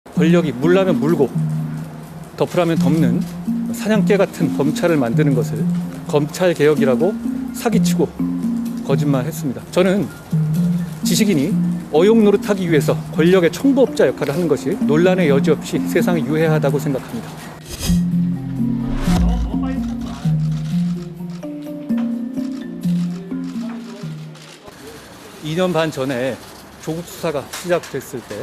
권력이 물라면 물고 덮으라면 덮는 사냥개 같은 검찰을 만드는 것을 검찰개혁이라고 사기치고 거짓말했습니다. 저는 지식인이 어용 노릇하기 위해서 권력의 청부업자 역할을 하는 것이 논란의 여지 없이 세상에 유해하다고 생각합니다. (2년) 반 전에 조국 수사가 시작됐을 때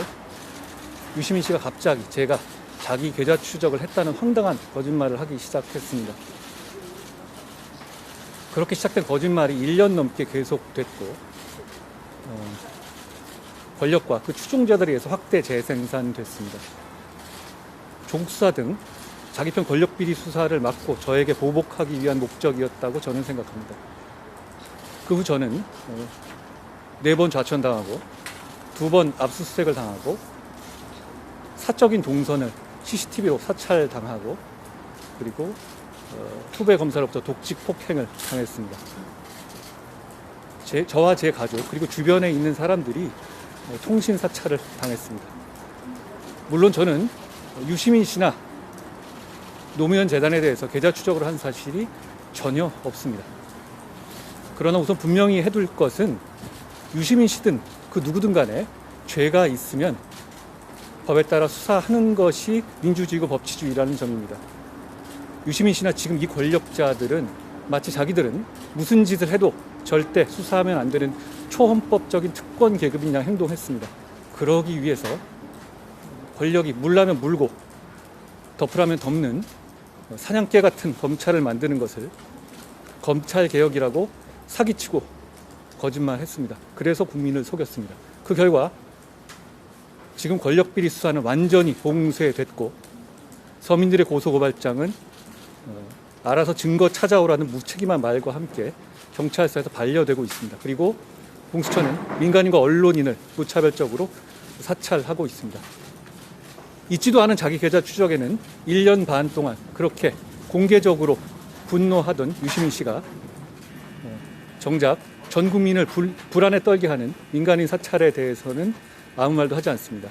유시민 씨가 갑자기 제가 자기 계좌 추적을 했다는 황당한 거짓말을 하기 시작했습니다. 그렇게 시작된 거짓말이 1년 넘게 계속됐고 권력과 그 추종자들에 의해서 확대 재생산됐습니다. 조국 수사 등 자기 편 권력 비리 수사를 막고 저에게 보복하기 위한 목적이었다고 저는 생각합니다. 그 후 저는 4번 좌천당하고 2번 압수수색을 당하고 사적인 동선을 CCTV로 사찰당하고 그리고 후배 검사로부터 독직 폭행을 당했습니다. 저와 제 가족 그리고 주변에 있는 사람들이 통신 사찰을 당했습니다. 물론 저는 유시민 씨나 노무현 재단에 대해서 계좌 추적을 한 사실이 전혀 없습니다. 그러나 우선 분명히 해둘 것은 유시민 씨든 그 누구든 간에 죄가 있으면 법에 따라 수사하는 것이 민주주의고 법치주의라는 점입니다. 유시민 씨나 지금 이 권력자들은 마치 자기들은 무슨 짓을 해도 절대 수사하면 안 되는 초헌법적인 특권 계급인 양 행동했습니다. 그러기 위해서 권력이 물라면 물고 덮으라면 덮는 사냥개 같은 검찰을 만드는 것을 검찰개혁이라고 사기치고 거짓말했습니다. 그래서 국민을 속였습니다. 그 결과 지금 권력비리 수사는 완전히 봉쇄됐고 서민들의 고소고발장은 알아서 증거 찾아오라는 무책임한 말과 함께 경찰서에서 반려되고 있습니다. 그리고 공수처는 민간인과 언론인을 무차별적으로 사찰하고 있습니다. 있지도 않은 자기 계좌 추적에는 1년 반 동안 그렇게 공개적으로 분노하던 유시민 씨가 정작 전 국민을 불안에 떨게 하는 민간인 사찰에 대해서는 아무 말도 하지 않습니다.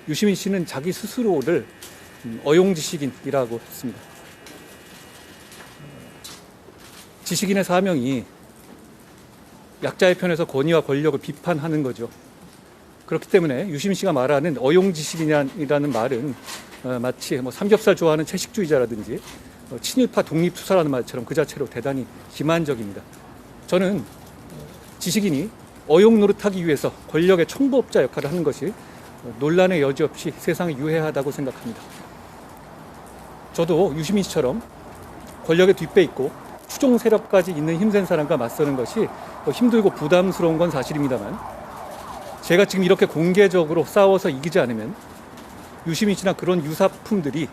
유시민 씨는 자기 스스로를 어용지식인이라고 했습니다. 지식인의 사명이 약자의 편에서 권위와 권력을 비판하는 거죠. 그렇기 때문에 유시민 씨가 말하는 어용지식인이라는 말은 마치 삼겹살 좋아하는 채식주의자라든지 친일파 독립투사라는 말처럼 그 자체로 대단히 기만적입니다. 저는 지식인이 어용 노릇하기 위해서 권력의 청부업자 역할을 하는 것이 논란의 여지 없이 세상에 유해하다고 생각합니다. 저도 유시민 씨처럼 권력의 뒷배 있고 추종 세력까지 있는 힘센 사람과 맞서는 것이 힘들고 부담스러운 건 사실입니다만 제가 지금 이렇게 공개적으로 싸워서 이기지 않으면 유시민 씨나 그런 유사품들이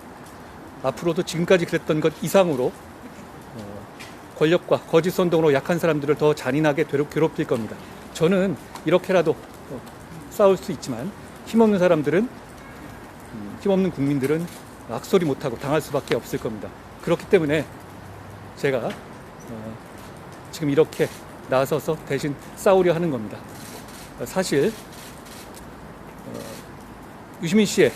앞으로도 지금까지 그랬던 것 이상으로 권력과 거짓 선동으로 약한 사람들을 더 잔인하게 괴롭힐 겁니다. 저는 이렇게라도 싸울 수 있지만 힘없는 사람들은 힘없는 국민들은 악소리 못하고 당할 수밖에 없을 겁니다. 그렇기 때문에 제가 지금 이렇게 나서서 대신 싸우려 하는 겁니다. 사실 유시민 씨의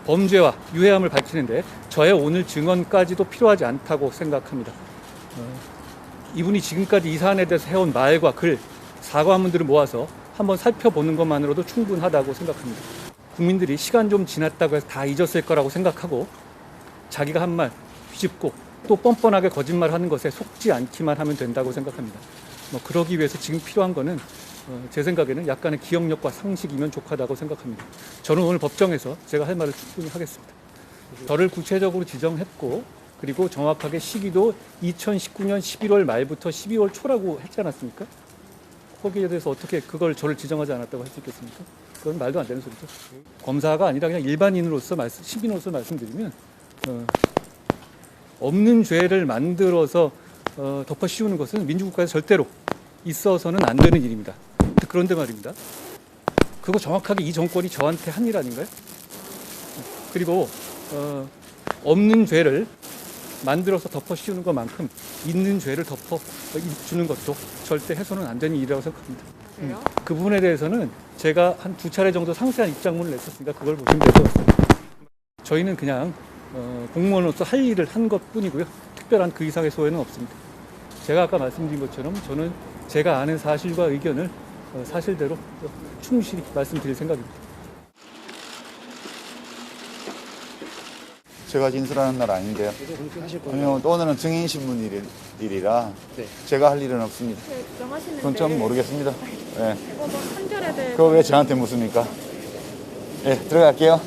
범죄와 유해함을 밝히는데 저의 오늘 증언까지도 필요하지 않다고 생각합니다. 이분이 지금까지 이 사안에 대해서 해온 말과 글, 사과문들을 모아서 한번 살펴보는 것만으로도 충분하다고 생각합니다. 국민들이 시간 좀 지났다고 해서 다 잊었을 거라고 생각하고 자기가 한 말 뒤집고 또 뻔뻔하게 거짓말하는 것에 속지 않기만 하면 된다고 생각합니다. 그러기 위해서 지금 필요한 거는 제 생각에는 약간의 기억력과 상식이면 족하다고 생각합니다. 저는 오늘 법정에서 제가 할 말을 충분히 하겠습니다. 저를 구체적으로 지정했고 그리고 정확하게 시기도 2019년 11월 말부터 12월 초라고 했지 않았습니까? 거기에 대해서 어떻게 그걸 저를 지정하지 않았다고 할 수 있겠습니까? 그건 말도 안 되는 소리죠. 검사가 아니라 그냥 일반인으로서 시민으로서 말씀드리면 없는 죄를 만들어서 덮어 씌우는 것은 민주국가에서 절대로 있어서는 안 되는 일입니다. 그런데 말입니다. 그거 정확하게 이 정권이 저한테 한 일 아닌가요? 그리고 없는 죄를 만들어서 덮어 씌우는 것만큼 있는 죄를 덮어 주는 것도 절대 해서는 안 되는 일이라고 생각합니다. 있으세요? 그 부분에 대해서는 제가 한 2차례 정도 상세한 입장문을 냈었으니까 그걸 보시면 될 것 같습니다. 저희는 그냥 공무원으로서 할 일을 한 것뿐이고요. 특별한 그 이상의 소회는 없습니다. 제가 아까 말씀드린 것처럼 저는 제가 아는 사실과 의견을 사실대로 충실히 말씀드릴 생각입니다. 제가 진술하는 날 아닌데요. 아니요, 오늘은 증인신문 일이라 네. 제가 할 일은 없습니다. 네, 주장하시는데 그건 좀 모르겠습니다. 네. 대법원 판결에 대해서 그거 왜 저한테 묻습니까? 네, 들어갈게요.